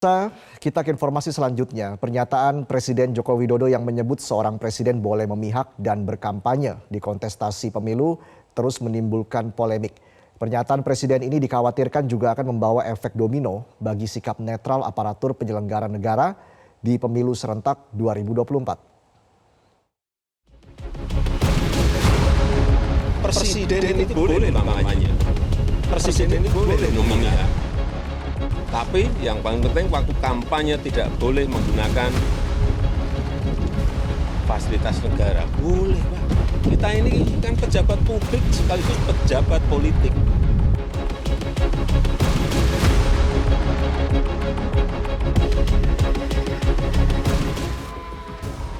Kita ke informasi selanjutnya. Pernyataan Presiden Joko Widodo yang menyebut seorang presiden boleh memihak dan berkampanye di kontestasi pemilu terus menimbulkan polemik. Pernyataan presiden ini dikhawatirkan juga akan membawa efek domino bagi sikap netral aparatur penyelenggara negara di pemilu serentak 2024. Presiden itu boleh kampanye, presiden itu boleh memihak. Tapi yang paling penting waktu kampanye tidak boleh menggunakan fasilitas negara. Boleh, Pak. Kita ini kan pejabat publik sekaligus pejabat politik.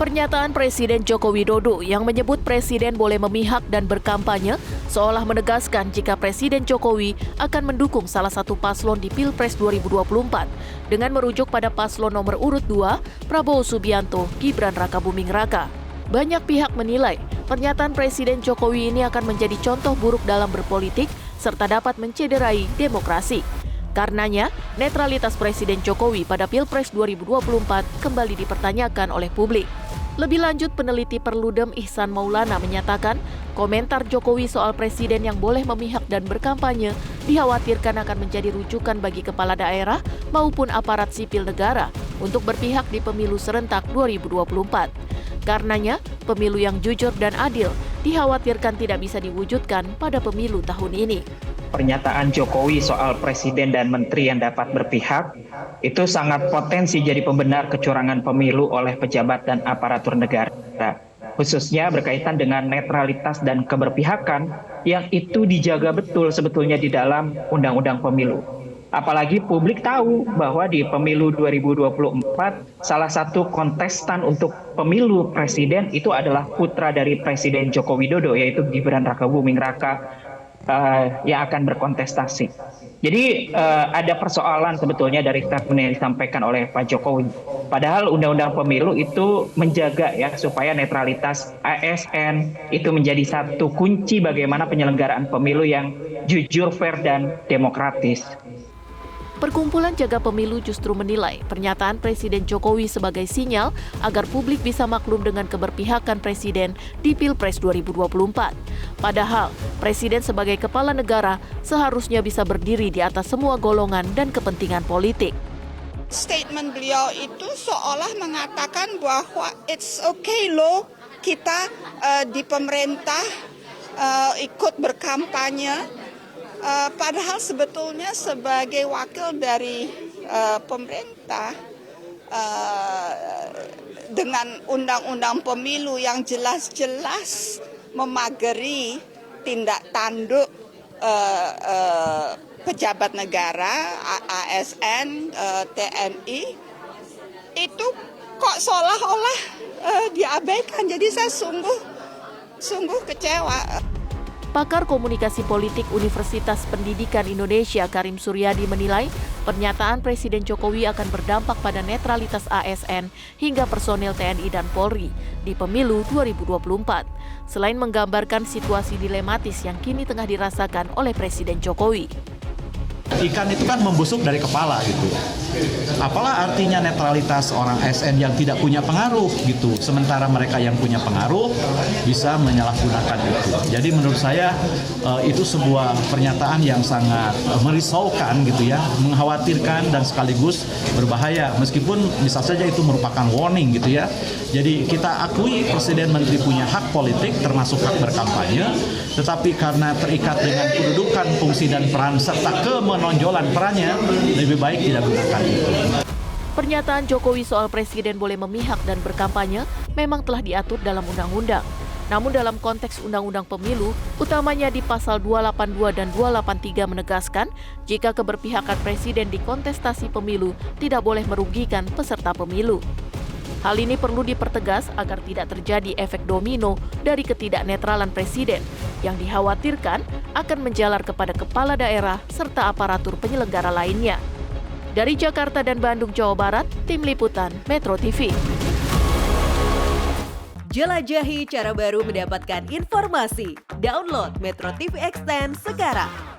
Pernyataan Presiden Joko Widodo yang menyebut presiden boleh memihak dan berkampanye seolah menegaskan jika Presiden Jokowi akan mendukung salah satu paslon di Pilpres 2024 dengan merujuk pada paslon nomor urut 2 Prabowo Subianto Gibran Rakabuming Raka. Banyak pihak menilai pernyataan Presiden Jokowi ini akan menjadi contoh buruk dalam berpolitik serta dapat mencederai demokrasi. Karenanya, netralitas Presiden Jokowi pada Pilpres 2024 kembali dipertanyakan oleh publik. Lebih lanjut, peneliti Perludem Ihsan Maulana menyatakan komentar Jokowi soal presiden yang boleh memihak dan berkampanye dikhawatirkan akan menjadi rujukan bagi kepala daerah maupun aparat sipil negara untuk berpihak di pemilu serentak 2024. Karenanya, pemilu yang jujur dan adil dikhawatirkan tidak bisa diwujudkan pada pemilu tahun ini. Pernyataan Jokowi soal presiden dan menteri yang dapat berpihak itu sangat potensi jadi pembenar kecurangan pemilu oleh pejabat dan aparatur negara, khususnya berkaitan dengan netralitas dan keberpihakan yang itu dijaga betul sebetulnya di dalam Undang-Undang Pemilu. Apalagi publik tahu bahwa di pemilu 2024 salah satu kontestan untuk pemilu presiden itu adalah putra dari Presiden Joko Widodo, yaitu Gibran Rakabuming Raka, yang akan berkontestasi. Jadi ada persoalan sebetulnya dari statement yang disampaikan oleh Pak Jokowi. Padahal Undang-Undang Pemilu itu menjaga ya supaya netralitas ASN itu menjadi satu kunci bagaimana penyelenggaraan pemilu yang jujur, fair, dan demokratis. Perkumpulan Jaga Pemilu justru menilai pernyataan Presiden Jokowi sebagai sinyal agar publik bisa maklum dengan keberpihakan Presiden di Pilpres 2024. Padahal, Presiden sebagai kepala negara seharusnya bisa berdiri di atas semua golongan dan kepentingan politik. Statement beliau itu seolah mengatakan bahwa it's okay loh kita di pemerintah ikut berkampanye. Padahal sebetulnya sebagai wakil dari pemerintah dengan undang-undang pemilu yang jelas-jelas memagari tindak tanduk pejabat negara, ASN, TNI, itu kok seolah-olah diabaikan. Jadi saya sungguh kecewa. Pakar Komunikasi Politik Universitas Pendidikan Indonesia Karim Suryadi menilai pernyataan Presiden Jokowi akan berdampak pada netralitas ASN hingga personel TNI dan Polri di pemilu 2024. Selain menggambarkan situasi dilematis yang kini tengah dirasakan oleh Presiden Jokowi. Ikan itu kan membusuk dari kepala gitu. Apalah artinya netralitas orang ASN yang tidak punya pengaruh gitu. Sementara mereka yang punya pengaruh bisa menyalahgunakan itu. Jadi menurut saya itu sebuah pernyataan yang sangat merisaukan gitu ya, mengkhawatirkan dan sekaligus berbahaya. Meskipun bisa saja itu merupakan warning gitu ya. Jadi kita akui Presiden Menteri punya hak politik termasuk hak berkampanye, tetapi karena terikat dengan kedudukan, fungsi dan peran serta kemenonjolan perannya, lebih baik tidak gunakan itu. Pernyataan Jokowi soal presiden boleh memihak dan berkampanye memang telah diatur dalam undang-undang. Namun dalam konteks undang-undang pemilu, utamanya di pasal 282 dan 283 menegaskan jika keberpihakan presiden di kontestasi pemilu tidak boleh merugikan peserta pemilu. Hal ini perlu dipertegas agar tidak terjadi efek domino dari ketidaknetralan presiden yang dikhawatirkan akan menjalar kepada kepala daerah serta aparatur penyelenggara lainnya. Dari Jakarta dan Bandung, Jawa Barat, Tim Liputan Metro TV. Jelajahi cara baru mendapatkan informasi. Download Metro TV Extend sekarang.